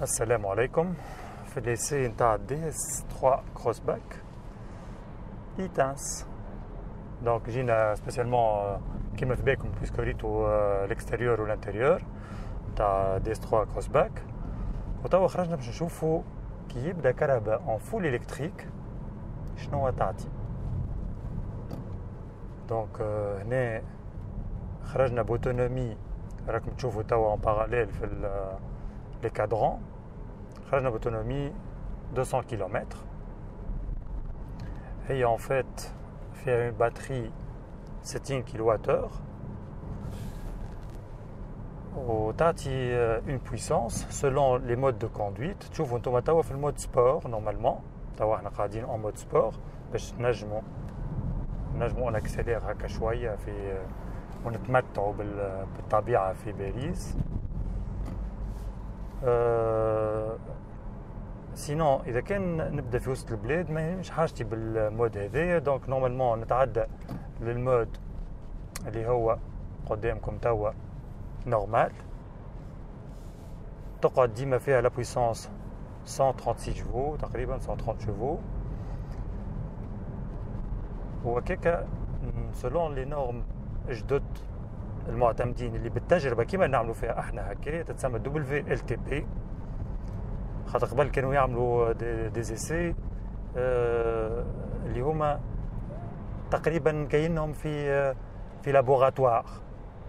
Assalamu alaikum. في l'essai نتاع DS 3 crossback ITINS. Donc جينا spécialement كيما في بالكم puisque ريتو l'extérieur و l'intérieur نتاع DS 3 crossback. وتوا خرجنا باش نشوفوا كي يبدا كهرباء en full électrique شنو تعطي. دونك هنا خرجنا بautonomie راكم تشوفوا توا en parallèle في les cadrans. خرجنا بautonomie 200 km. Et en fait fait une batterie 70 kWh وتعطي une puissance selon les modes de conduite. تشوفوا انتم توا في المود سبور نورمالمون توا احنا قاعدين en mode sport باش نجموا نكسلير هكا شويه في ونتمتعوا بالطبيعه في باريس. سينون اذا كان نبدا في وسط البلاد مش حاجتي بالمود هذايا. دونك نورمالمون نتعدى للمود اللي هو قدامكم توا نورمال. تقعد ديما فيها لا بويسونس 136 شفو تقريبا 130 شفو وهكاكا سولون لي نورم جدد المعتمدين اللي بالتجربه كيما نعملوا فيها احنا هكا تتسمى WLTP. خاطر قبل كانوا يعملوا دي زيسي اللي هما تقريبا كاينهم في لابوراتوار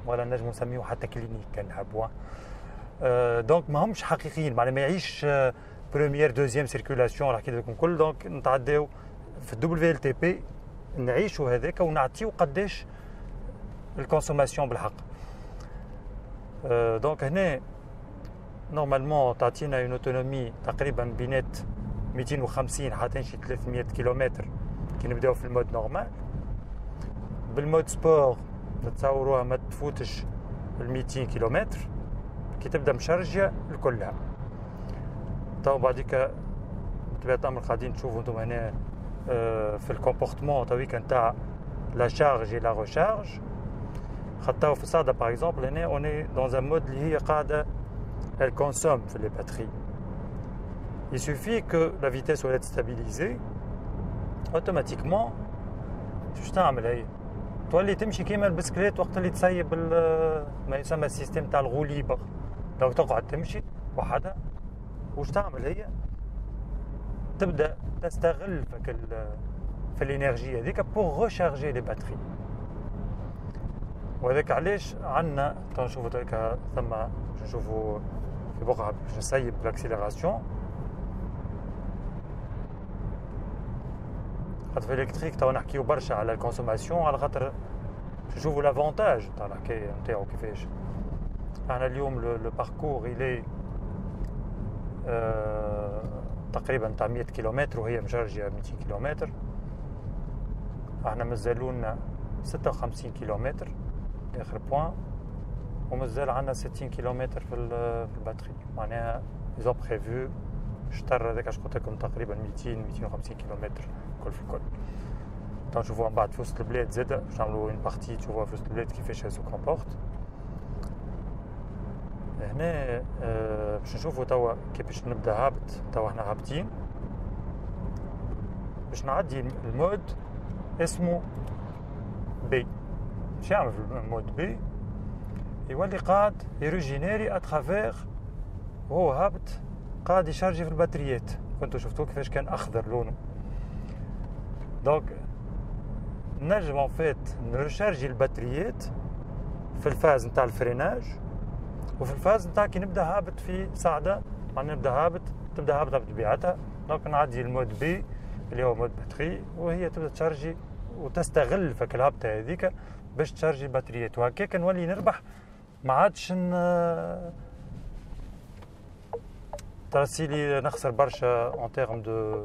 ولا نجم نسميوه حتى كلينيك كان نحبوا. دونك ما همش حقيقيين معناها ما يعيش بروميير دوزيام سيركولاسيون راح كي لكم كل. دونك نتعداو في WLTP نعيشوا هذاك ونعطيو قداش الكونسوماسيون بالحق. دونك هنا نورمالمون تعطينا اون اوتونومي تقريبا بينات 250 حتى نمشي 300 كيلومتر كي نبداو في المود نورمال. بالمود سبور تتصوروها ما تفوتش ال 200 كيلومتر كي تبدا مشارجه الكلها. تو بعديك بطبيعه الامر قاعدين تشوفوا انتم هنا في الكومبورتمون تويك نتاع لا شارج اي لا ريشارج. خاطر في الصاده باغ اكزومبل هنا اوني دون ان مود اللي هي قاعده elle consomme les batteries. Il suffit que la vitesse soit stabilisée automatiquement. شو تعمل هي تولي تمشي كيما البسكليت وقت اللي تسيب ما يسمى السيستم تاع الغو ليبر. دونك تقعد تمشي وحدها وش تعمل هي تبدا تستغل في الانرجي هذيك بور ريشارجي لي باتري. وهذاك علاش عندنا تنشوفوا هكا ثم نشوفوا في بقعه باش نسيب لاكسيليراسيون. خاطر في الالكتريك تو نحكيو برشا على الكونسوماسيون على خاطر نشوفوا لافونتاج تاع الحكايه نتاعو كيفاش. احنا اليوم لو باركور الي تقريبا تاع 100 كيلومتر وهي مشارجه 200 كيلومتر. احنا مازالونا 56 كيلومتر اخر بوان ومازال عندنا 60 كيلومتر في الباتري. معناها ايزون بريفو شطر هذاك اش قلت لكم تقريبا 250 كيلومتر كل في الكل. تنشوفوها من بعد في وسط البلاد زاده باش نعملوا اون بارتي تشوفوها في وسط البلاد كيفاش سو كومبورت. هنا باش نشوفوا توا كيفاش نبدا هابط. توا احنا هابطين باش نعدي المود اسمه بي. باش يعمل في المود بي يولي قاعد يروجينيري اترافير وهو هابط قاعد يشارجي في الباتريات. كنتوا شفتوه كيفاش كان اخضر لونه. دونك نجم ان فيت نرشارجي الباتريات في الفاز نتاع الفريناج وفي الفاز نتاع كي نبدا هابط في صعده. معناها نبدا هابط تبدا هابطه بطبيعتها. دونك نعدي المود بي اللي هو مود باتري وهي تبدا تشارجي وتستغل فك الهابطه هذيك باش تشارجي الباتريات. وهكاك نولي نربح ما عادش ترسيلي نخسر برشا اون تيرم دو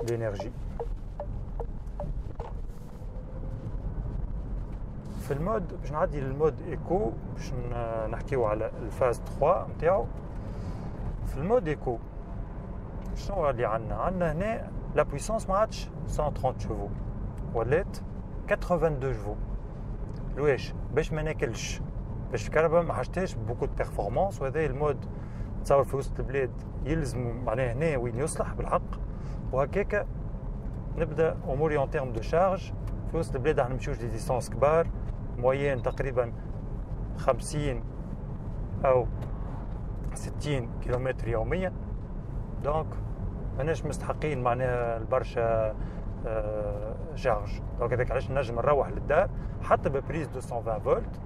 دينيرجي. في المود باش نعدي للمود ايكو باش نحكيو على الفاز 3 نتاعو. في المود ايكو شنو اللي عندنا هنا لا بويسونس ما عادش 130 شفو ولات 82 شفو. لواش باش ما ناكلش باش الكهرباء ما حاجتهاش بوكو دو بيرفورمانس، وهذا المود تصور في وسط البلاد يلزم معناها هنا وين يصلح بالحق. وهكاك نبدا اموري اون تيرم دو شارج في وسط البلاد. راح نمشيوش دي ديستانس كبار، موين تقريبا 50 او 60 كيلومتر يوميا. دونك ماناش مستحقين معناها البرشا شارج. دونك هذاك علاش نجم نروح للدار حتى ببريز 220 فولت،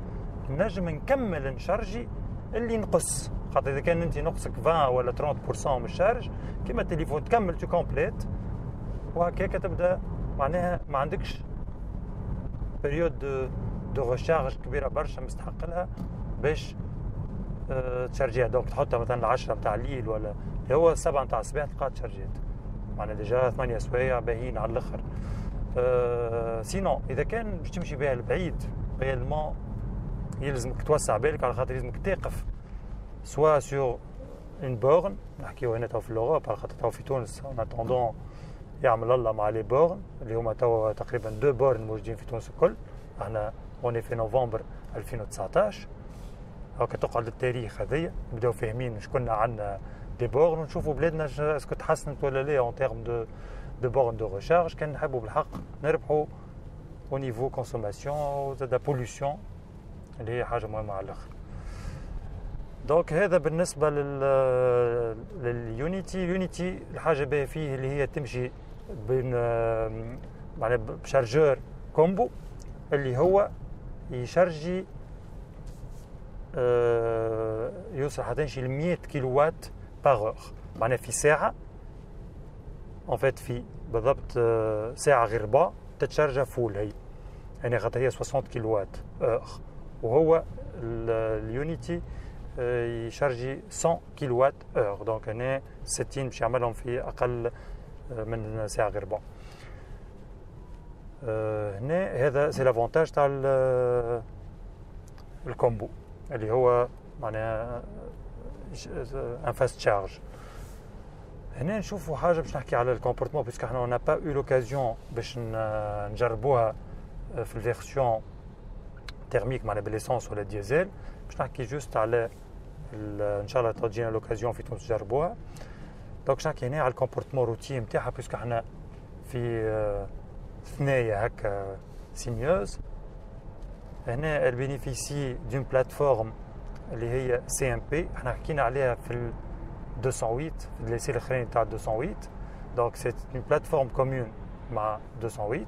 نجم نكمل نشارجي اللي نقص. خاطر اذا كان انت نقصك 20 ولا 30% من الشارج كيما التليفون تكمل تو كومبليت، وهكاك تبدا معناها ما عندكش بريود دو ريشارج كبيره برشا مستحق لها باش تشارجيها. دونك تحطها مثلا 10 نتاع الليل ولا هو 7 نتاع الصباح تلقاها تشارجيت، معناها ديجا 8 سوايع باهيين على الاخر. سينو اذا كان باش تمشي بها لبعيد ريالمون يلزمك توسع بالك، على خاطر يلزمك تقف سوا سور اون بورن. نحكيو هنا تو في لوروب، على خاطر تو في تونس اون اتوندون يعمل الله مع لي بورن اللي هما تو تقريبا 2 بورن موجودين في تونس الكل. احنا اوني في نوفمبر 2019 هاكا تقعد التاريخ هذيا نبداو فاهمين شكون عندنا دي بورن، ونشوفوا بلادنا اسكو تحسنت ولا لا اون تيرم دو بورن دو ريشارج. كان نحبوا بالحق نربحوا او نيفو كونسوماسيون وزاد بوليسيون اللي هي حاجه مهمه على الاخر. دونك هذا بالنسبه لليونيتي. اليونيتي الحاجه باهيه فيه اللي هي تمشي بين معناها بشارجور كومبو اللي هو يشارجي يوصل حتى يمشي ل 100 كيلووات باغ اور، معناها في ساعه ان فيت في بالضبط ساعه غير ربع تتشارجها فول هي، يعني خاطر هي 60 كيلووات اور، وهو اليونيتي يشارجي 100 كيلووات اور. دونك هنا 60 باش يعملهم في اقل من ساعه غير ربع. هنا هذا سي لافونتاج تاع الكومبو اللي هو معناها ان فاست شارج. هنا نشوفوا حاجه باش نحكي على الكومبورتمون باسكو احنا اون با او لوكازيون باش نجربوها في الفيرسيون تيرميك معناها باليسونس ولا ديزل. باش نحكي جوست على ان شاء الله تجينا لوكازيون في تونس تجربوها. دونك باش نحكي هنا على الكومبورتمون روتين نتاعها باسكو احنا في ثنايا هكا سيميوز. هنا البينيفيسي دون بلاتفورم اللي هي سي ام بي، احنا حكينا عليها في 208 في الليسي الاخرين تاع 208. دونك سي اون بلاتفورم كومون مع 208.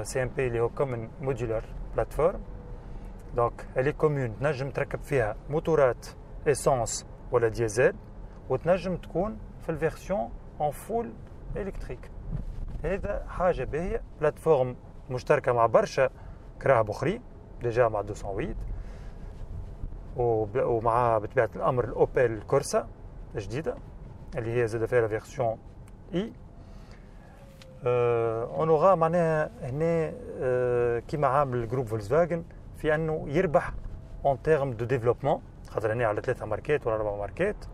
سي ام بي اللي هو كومون موديولار بلاتفورم. دونك اللي كومون تنجم تركب فيها موتورات اسانس ولا ديزل، وتنجم تكون في الفيرسيون اون فول الكتريك. هذا حاجه باهيه، بلاتفورم مشتركه مع برشا كراهب اخرين ديجا مع 208 ومع بطبيعه الامر الاوبيل كورسا الجديده اللي هي زاد فيها لا فيرسيون اي. اونوغا معناها هنا كيما عامل جروب فولكسفاجن في انه يربح اون تيرم دو ديفلوبمون، خاطر هنا على 3 ماركات ولا 4 ماركات.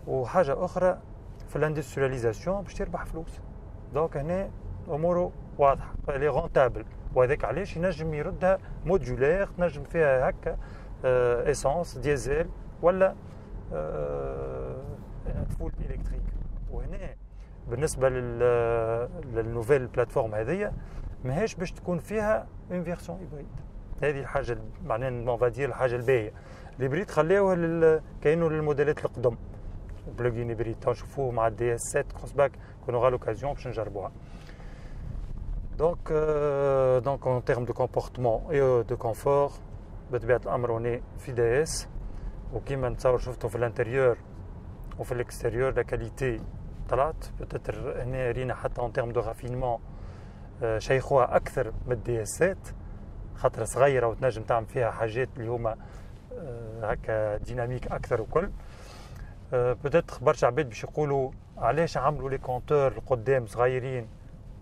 وحاجه اخرى في الاندسترياليزاسيون باش تربح فلوس. دونك هنا اموره واضحه لي رونتابل، وهذاك علاش ينجم يردها موديولير، تنجم فيها هكا اسانس ديزل ولا فول الكتريك. وهنا بالنسبه للنوفيل بلاتفورم هذيا ماهيش باش تكون فيها اون فيرسيون هيبريد. هذه الحاجه معناها اون فادير الحاجه الباهيه. الهيبريد خليوها كاينوا للموديلات القدم بلوغين هيبريد تنشوفوه مع الدي اس 7 كروسباك كون اورا لوكازيون باش نجربوها. Donc en termes de comportement et de confort بطبيعة الأمر وني في دي اس، وكيما نتصور شفتوا في الانتريور وفي الاكستيريور لا كاليتي طلعت بتتر هنا رينا حتى en termes de raffinement شيخوها أكثر من الدي اس 7 خاطر صغيرة وتنجم تعمل فيها حاجات اللي هما هكا ديناميك أكثر وكل. بتتر برشا عباد باش يقولوا علاش عملوا لي كونتور القدام صغيرين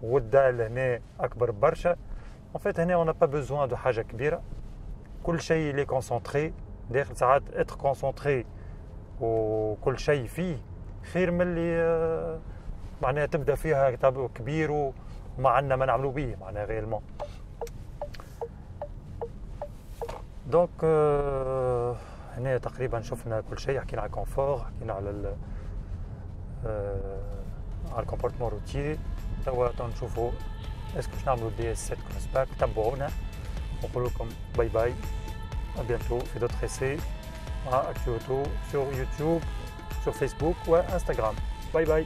والدال هنا اكبر برشا. ان فيت هنا اون با بوزوان دو حاجه كبيره، كل شيء لي كونسونطري داخل ساعات اتر كونسونطري وكل شيء فيه خير من اللي معناها تبدا فيها كبير وما عندنا ما نعملوا به معناها ريالمون. دونك هنا تقريبا شفنا كل شيء. حكينا على الكونفور، حكينا على على الكومبورتمون روتيي. توا نشوفوا اسكو باش نعملوا بي اس 7 كروس باك. تابعونا ونقول لكم باي باي، ابيانتو في دوتر اسي مع اكتو اوتو sur يوتيوب، sur فيسبوك وانستغرام. باي باي.